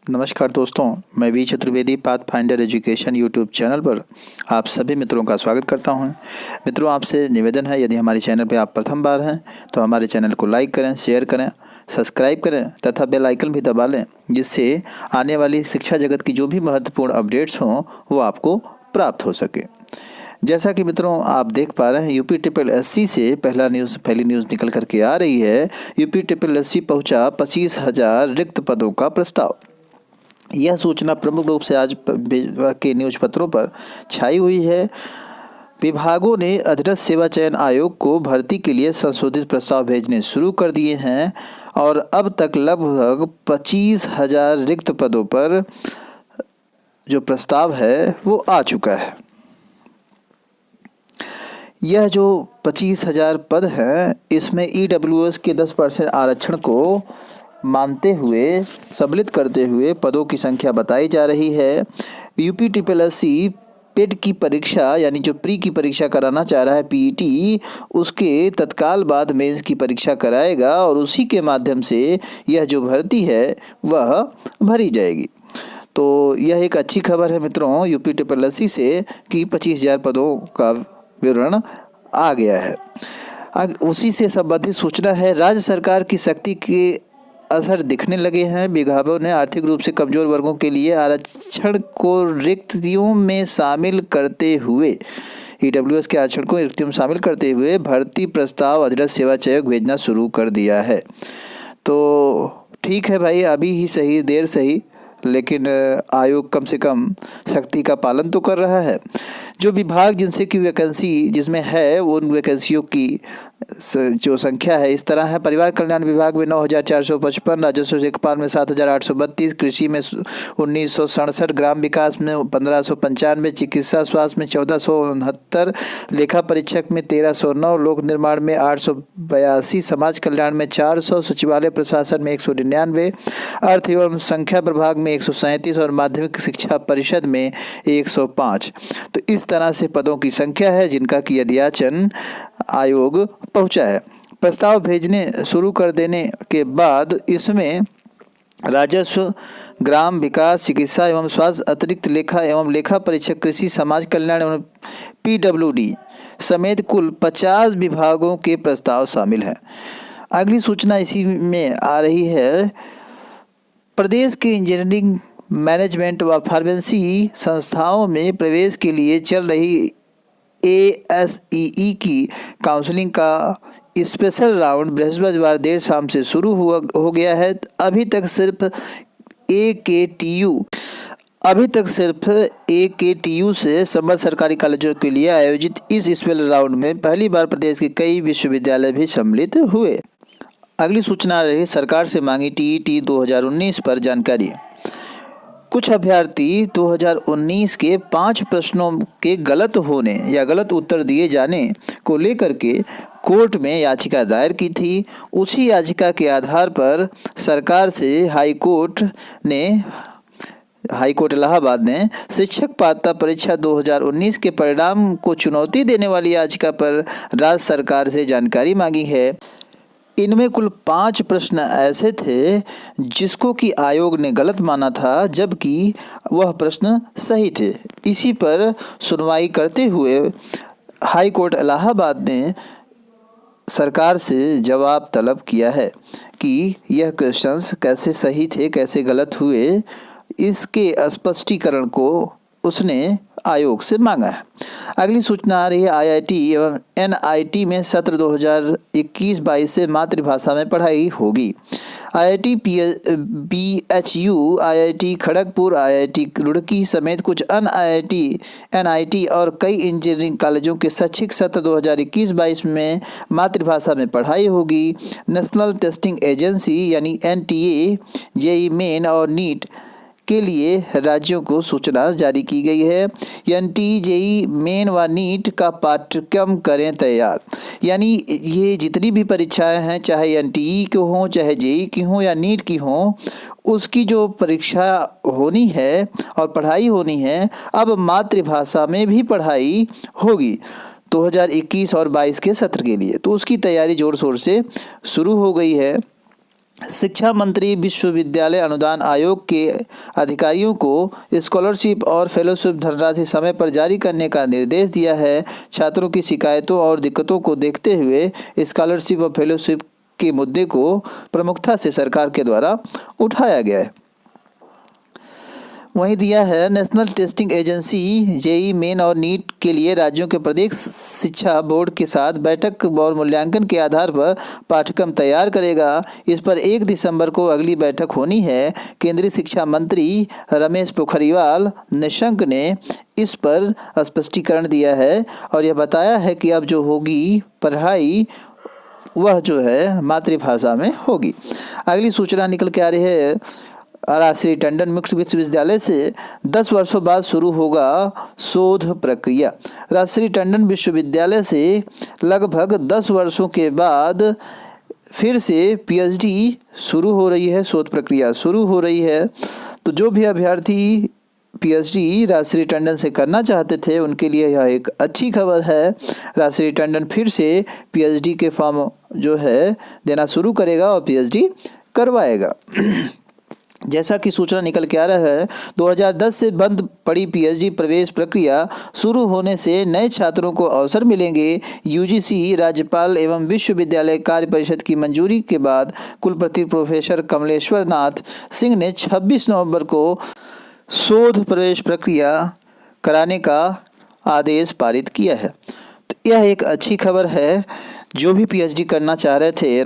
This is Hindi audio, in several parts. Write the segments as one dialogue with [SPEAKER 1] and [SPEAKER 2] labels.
[SPEAKER 1] नमस्कार दोस्तों, मैं V Chaturvedi Path Finder Education YouTube channel पर आप सभी मित्रों का स्वागत करता हूं। मित्रों, आपसे निवेदन है, यदि हमारे चैनल पर आप प्रथम बार हैं तो हमारे चैनल को लाइक करें, शेयर करें, सब्सक्राइब करें तथा बेल आइकन भी दबा लें, जिससे आने वाली शिक्षा जगत की जो भी महत्वपूर्ण अपडेट्स हों वो आपको प्राप्त हो सके। जैसा कि मित्रों आप देख पा रहे हैं, यूपी-SSC से पहली न्यूज़ निकल करके आ रही है। यूपी-SSC पहुंचा 25,000 रिक्त पदों का प्रस्ताव। यह सूचना प्रमुख रूप से आज के न्यूज पत्रों पर छाई हुई है। विभागों ने अधीनस्थ सेवा चयन आयोग को भर्ती के लिए संशोधित प्रस्ताव भेजने शुरू कर दिए हैं और अब तक लगभग 25,000 रिक्त पदों पर जो प्रस्ताव है वो आ चुका है। यह जो 25,000 पद हैं, इसमें EWS के 10% आरक्षण को मानते हुए सम्मिलित करते हुए पदों की संख्या बताई जा रही है। यूपी-SSC पेड की परीक्षा यानी जो प्री की परीक्षा कराना चाह रहा है, PET, उसके तत्काल बाद मेंस की परीक्षा कराएगा और उसी के माध्यम से यह जो भर्ती है वह भरी जाएगी। तो यह एक अच्छी खबर है मित्रों यूपी-SSC से कि 25,000 पदों का विवरण आ गया है। उसी से संबंधित सूचना है, राज्य सरकार की सख्ती के असर दिखने लगे हैं। विभागों ने आर्थिक रूप से कमजोर वर्गों के लिए आरक्षण को रिक्तियों में शामिल करते हुए EWS के आरक्षण को रिक्तियों में शामिल करते हुए भर्ती प्रस्ताव अधीनस्थ सेवा चयन भेजना शुरू कर दिया है। तो ठीक है भाई, अभी ही सही देर सही, लेकिन आयोग कम से कम सख्ती का पालन तो कर रहा है। जो विभाग जिनसे की वैकेंसी जिसमें है उन वैकेंसियों की जो संख्या है इस तरह है। परिवार कल्याण विभाग में 9,455, राजस्व लेखपाल में 7,832, कृषि में 1,967, ग्राम विकास में 1,595, चिकित्सा स्वास्थ्य में 1,469, लेखा परीक्षक में 1,309, लोक निर्माण में 882, समाज कल्याण में 400, सचिवालय प्रशासन में 199, अर्थ एवं संख्या प्रभाग में 137 और माध्यमिक शिक्षा परिषद में 105। तो इस तरह से पदों की संख्या है जिनका कि अध्याचन आयोग पहुंचा है। प्रस्ताव भेजने शुरू कर देने के बाद इसमें राजस्व, ग्राम विकास, चिकित्सा एवं स्वास्थ्य, अतिरिक्त लेखा एवं लेखा परीक्षक, कृषि, समाज कल्याण एवं PWD समेत कुल 50 विभागों के प्रस्ताव शामिल हैं। अगली सूचना इसी में आ रही है। प्रदेश के इंजीनियरिंग, मैनेजमेंट व फार्मेसी संस्थाओं में प्रवेश के लिए चल रही ASEE की काउंसलिंग का स्पेशल राउंड बृहस्पतिवार देर शाम से शुरू हो गया है। अभी तक सिर्फ AKTU से संबद्ध सरकारी कॉलेजों के लिए आयोजित इस स्पेशल राउंड में पहली बार प्रदेश के कई विश्वविद्यालय भी सम्मिलित हुए। अगली सूचना रही, सरकार से मांगी TET 2019 पर जानकारी। कुछ अभ्यर्थी 2019 के 5 प्रश्नों के गलत होने या गलत उत्तर दिए जाने को लेकर के कोर्ट में याचिका दायर की थी। उसी याचिका के आधार पर सरकार से हाई कोर्ट इलाहाबाद ने शिक्षक पात्रता परीक्षा 2019 के परिणाम को चुनौती देने वाली याचिका पर राज्य सरकार से जानकारी मांगी है। इनमें कुल 5 प्रश्न ऐसे थे जिसको कि आयोग ने गलत माना था, जबकि वह प्रश्न सही थे। इसी पर सुनवाई करते हुए हाई कोर्ट इलाहाबाद ने सरकार से जवाब तलब किया है कि यह क्वेश्चंस कैसे सही थे, कैसे गलत हुए, इसके स्पष्टीकरण को उसने आयोग से मांगा है। अगली सूचना आ रही है, IIT एवं NIT में सत्र 2021-22 से मातृभाषा में पढ़ाई होगी। IIT BHU, IIT Kharagpur, IIT Roorkee समेत कुछ अन्य IIT, NIT और कई इंजीनियरिंग कॉलेजों के शैक्षिक सत्र 2021-22 में मातृभाषा में पढ़ाई होगी। नेशनल टेस्टिंग एजेंसी यानी NTA, JEE मेन और नीट के लिए राज्यों को सूचना जारी की गई है। NTA, JEE मेन व नीट का पाठ्यक्रम करें तैयार। यानी ये जितनी भी परीक्षाएं हैं, चाहे NTA की हों, चाहे JEE की हों या नीट की हों, उसकी जो परीक्षा होनी है और पढ़ाई होनी है, अब मातृभाषा में भी पढ़ाई होगी 2021 और 22 के सत्र के लिए। तो उसकी तैयारी जोर शोर से शुरू हो गई है। शिक्षा मंत्री विश्वविद्यालय अनुदान आयोग के अधिकारियों को स्कॉलरशिप और फेलोशिप धनराशि समय पर जारी करने का निर्देश दिया है। छात्रों की शिकायतों और दिक्कतों को देखते हुए स्कॉलरशिप और फेलोशिप के मुद्दे को प्रमुखता से सरकार के द्वारा उठाया गया है। वहीं दिया है National Testing Agency JEE Main और नीट के लिए राज्यों के प्रदेश शिक्षा बोर्ड के साथ बैठक और मूल्यांकन के आधार पर पाठ्यक्रम तैयार करेगा। इस पर 1 दिसंबर को अगली बैठक होनी है। केंद्रीय शिक्षा मंत्री रमेश पोखरियाल निशंक ने इस पर स्पष्टीकरण दिया है और यह बताया है कि अब जो होगी पढ़ाई वह जो है मातृभाषा में होगी। अगली सूचना निकल के आ रही है, राजश्री टंडन मुक्त विश्वविद्यालय से 10 वर्षों बाद शुरू होगा शोध प्रक्रिया। राजश्री टंडन विश्वविद्यालय से लगभग 10 वर्षों के बाद फिर से पीएचडी शुरू हो रही है, शोध प्रक्रिया शुरू हो रही है। तो जो भी अभ्यर्थी पीएचडी राजश्री टंडन से करना चाहते थे उनके लिए यह एक अच्छी खबर है। राजश्री टंडन फिर से पीएचडी के फॉर्म जो है देना शुरू करेगा और पीएचडी करवाएगा। जैसा कि सूचना निकल के आ रहा है, 2010 से बंद पड़ी पीएचडी प्रवेश प्रक्रिया शुरू होने से नए छात्रों को अवसर मिलेंगे। यूजीसी, राज्यपाल एवं विश्वविद्यालय कार्य परिषद की मंजूरी के बाद कुलपति प्रोफेसर कमलेश्वर नाथ सिंह ने 26 नवंबर को शोध प्रवेश प्रक्रिया कराने का आदेश पारित किया है। तो यह एक अच्छी खबर है। जो भी पीएचडी करना चाह रहे थे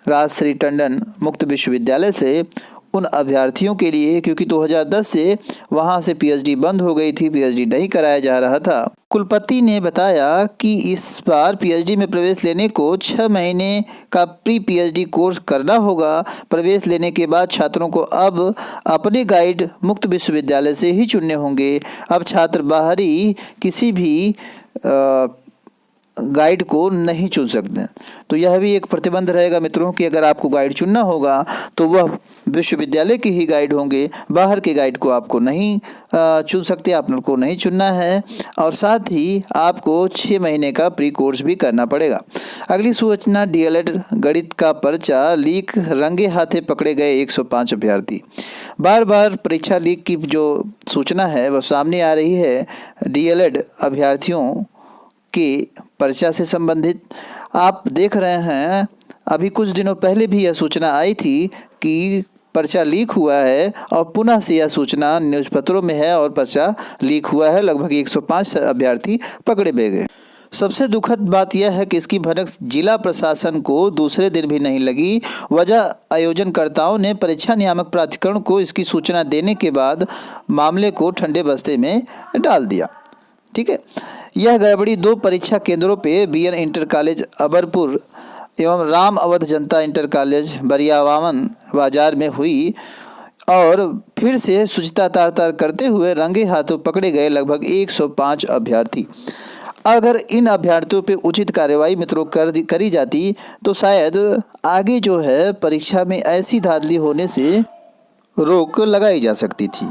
[SPEAKER 1] राजश्री टंडन मुक्त विश्वविद्यालय से, उन अभ्यर्थियों के लिए, क्योंकि 2010 से वहां से पीएचडी बंद हो गई थी, पीएचडी नहीं कराया जा रहा था। कुलपति ने बताया कि इस बार पीएचडी में प्रवेश लेने को 6 महीने का प्री पीएचडी कोर्स करना होगा। प्रवेश लेने के बाद छात्रों को अब अपने गाइड मुक्त विश्वविद्यालय से ही चुनने होंगे। अब छात्र बाहरी किसी भी गाइड को नहीं चुन सकते। तो यह भी एक प्रतिबंध रहेगा मित्रों कि अगर आपको गाइड चुनना होगा तो वह विश्वविद्यालय के ही गाइड होंगे, बाहर के गाइड को आपको नहीं चुन सकते, आपको नहीं चुनना है। और साथ ही आपको 6 महीने का प्री कोर्स भी करना पड़ेगा। अगली सूचना, डीएलएड गणित का पर्चा लीक, रंगे हाथे पकड़े गए 105 अभ्यर्थी। बार बार परीक्षा लीक की जो सूचना है वह सामने आ रही है। डीएलएड अभ्यर्थियों के पर्चा से संबंधित आप देख रहे हैं, अभी कुछ दिनों पहले भी यह सूचना आई थी कि पर्चा लीक हुआ है और पुनः से यह सूचना न्यूज़ पत्रों में है और पर्चा लीक हुआ है। लगभग 105 अभ्यर्थी पकड़े गए। सबसे दुखद बात यह है कि इसकी भनक जिला प्रशासन को दूसरे दिन भी नहीं लगी। वजह, आयोजनकर्ताओं ने परीक्षा नियामक प्राधिकरण को इसकी सूचना देने के बाद मामले को ठंडे बस्ते में डाल दिया। ठीक है, यह गड़बड़ी 2 परीक्षा केंद्रों पे बीएन इंटर कॉलेज अबरपुर एवं राम अवध जनता इंटर कॉलेज बरियावामन बाजार में हुई और फिर से शुचिता तार करते हुए रंगे हाथों पकड़े गए लगभग 105 अभ्यर्थी। अगर इन अभ्यर्थियों पे उचित कार्रवाई मित्रों करी जाती तो शायद आगे जो है परीक्षा में ऐसी धांधली होने से रोक लगाई जा सकती थी,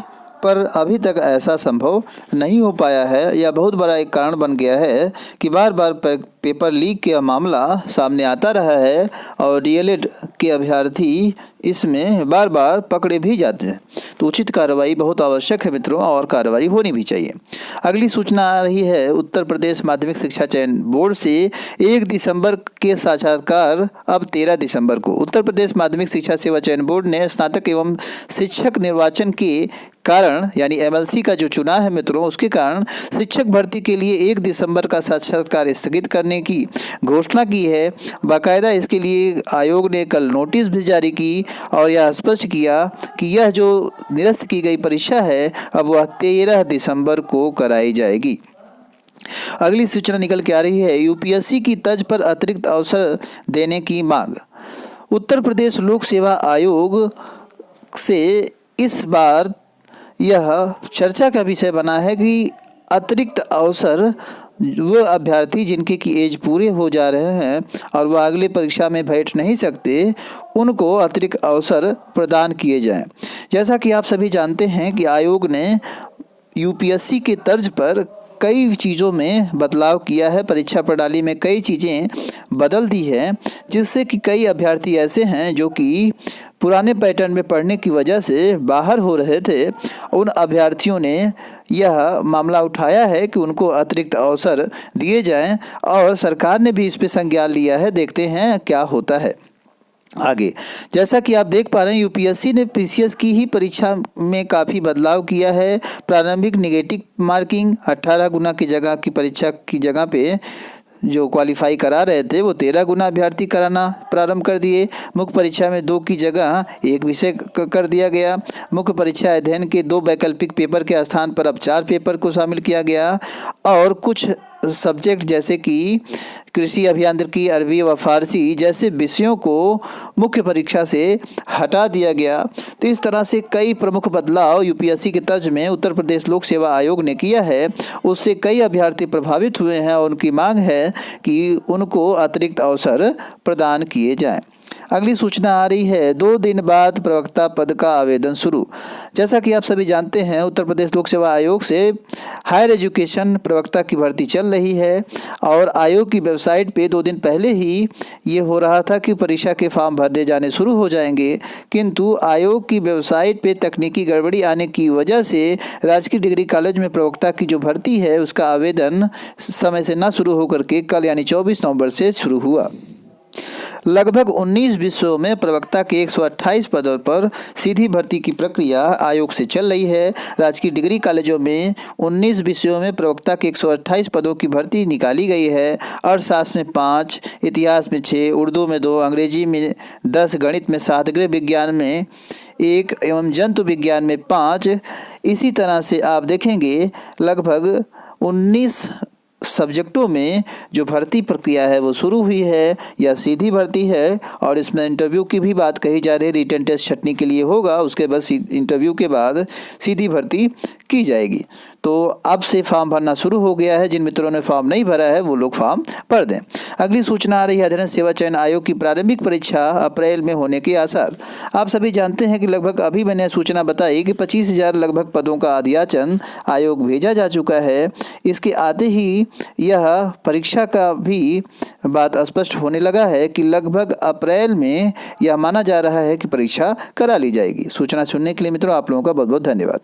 [SPEAKER 1] पर अभी तक ऐसा संभव नहीं हो पाया है। यह बहुत बड़ा एक कारण बन गया है कि बार बार पेपर लीक का मामला सामने आता रहा है और डीएलएड के अभ्यर्थी इसमें बार बार पकड़े भी जाते हैं। तो उचित कार्रवाई बहुत आवश्यक है मित्रों और कार्रवाई होनी भी चाहिए। अगली सूचना आ रही है, उत्तर प्रदेश माध्यमिक शिक्षा चयन बोर्ड से 1 दिसंबर के साक्षात्कार अब 13 दिसंबर को। उत्तर प्रदेश माध्यमिक शिक्षा सेवा चयन बोर्ड ने स्नातक एवं शिक्षक निर्वाचन के कारण यानी एमएलसी का जो चुनाव है मित्रों, उसके कारण शिक्षक भर्ती के लिए 1 दिसंबर का साक्षात्कार स्थगित करने की घोषणा की है। बाकायदा इसके लिए आयोग ने कल नोटिस भी जारी की और यह स्पष्ट किया कि यह जो निरस्त की गई परीक्षा है अब वह 13 दिसंबर को कराई जाएगी। अगली सूचना निकल के आ रही है, यूपीएससी की तर्ज पर अतिरिक्त अवसर देने की मांग। उत्तर प्रदेश लोक सेवा आयोग से इस बार यह चर्चा का विषय बना है कि अतिरिक्त अवसर वो अभ्यर्थी जिनके की एज पूरे हो जा रहे हैं और वह अगली परीक्षा में बैठ नहीं सकते, उनको अतिरिक्त अवसर प्रदान किए जाएं। जैसा कि आप सभी जानते हैं कि आयोग ने यूपीएससी के तर्ज पर कई चीज़ों में बदलाव किया है, परीक्षा प्रणाली में कई चीज़ें बदल दी है, जिससे कि कई अभ्यर्थी ऐसे हैं जो कि पुराने पैटर्न में पढ़ने की वजह से बाहर हो रहे थे। उन अभ्यर्थियों ने यह मामला उठाया है कि उनको अतिरिक्त अवसर दिए जाएं और सरकार ने भी इस पे संज्ञान लिया है। देखते हैं क्या होता है आगे। जैसा कि आप देख पा रहे हैं, यूपीएससी ने पीसीएस की ही परीक्षा में काफ़ी बदलाव किया है। प्रारंभिक नेगेटिव मार्किंग 18 गुना की जगह की परीक्षा की जगह पे जो क्वालिफाई करा रहे थे वो 13 गुना अभ्यर्थी कराना प्रारंभ कर दिए। मुख्य परीक्षा में 2 की जगह 1 विषय कर दिया गया। मुख्य परीक्षा अध्ययन के 2 वैकल्पिक पेपर के स्थान पर अब 4 पेपर को शामिल किया गया और कुछ सब्जेक्ट जैसे कि कृषि अभियांत्रिकी, अरबी व फारसी जैसे विषयों को मुख्य परीक्षा से हटा दिया गया। तो इस तरह से कई प्रमुख बदलाव यूपीएससी के तर्ज में उत्तर प्रदेश लोक सेवा आयोग ने किया है। उससे कई अभ्यर्थी प्रभावित हुए हैं और उनकी मांग है कि उनको अतिरिक्त अवसर प्रदान किए जाएं। अगली सूचना आ रही है, 2 दिन बाद प्रवक्ता पद का आवेदन शुरू। जैसा कि आप सभी जानते हैं, उत्तर प्रदेश लोक सेवा आयोग से हायर एजुकेशन प्रवक्ता की भर्ती चल रही है और आयोग की वेबसाइट पे 2 दिन पहले ही ये हो रहा था कि परीक्षा के फॉर्म भरने जाने शुरू हो जाएंगे, किंतु आयोग की वेबसाइट पे तकनीकी गड़बड़ी आने की वजह से राजकीय डिग्री कॉलेज में प्रवक्ता की जो भर्ती है उसका आवेदन समय से ना शुरू होकर के कल यानी 24 नवंबर से शुरू हुआ। लगभग 19 विषयों में प्रवक्ता के 128 पदों पर सीधी भर्ती की प्रक्रिया आयोग से चल रही है। राजकीय डिग्री कॉलेजों में 19 विषयों में प्रवक्ता के 128 पदों की भर्ती निकाली गई है। अर्थशास्त्र में 5, इतिहास में 6, उर्दू में 2, अंग्रेजी में 10, गणित में 7, गृह विज्ञान में 1 एवं जंतु विज्ञान में 5। इसी तरह से आप देखेंगे लगभग 19 सब्जेक्टों में जो भर्ती प्रक्रिया है वो शुरू हुई है या सीधी भर्ती है और इसमें इंटरव्यू की भी बात कही जा रही है। रिटन टेस्ट छटनी के लिए होगा, उसके बाद इंटरव्यू के बाद सीधी भर्ती की जाएगी। तो अब से फॉर्म भरना शुरू हो गया है। जिन मित्रों ने फॉर्म नहीं भरा है वो लोग फॉर्म भर दें। अगली सूचना आ रही है, अधीनस्थ सेवा चयन आयोग की प्रारंभिक परीक्षा अप्रैल में होने के आसार। आप सभी जानते हैं कि लगभग अभी मैंने सूचना बताई कि 25,000 लगभग पदों का अध्याचन आयोग भेजा जा चुका है। इसके आते ही यह परीक्षा का भी बात स्पष्ट होने लगा है कि लगभग अप्रैल में यह माना जा रहा है कि परीक्षा करा ली जाएगी। सूचना सुनने के लिए मित्रों आप लोगों का बहुत बहुत धन्यवाद।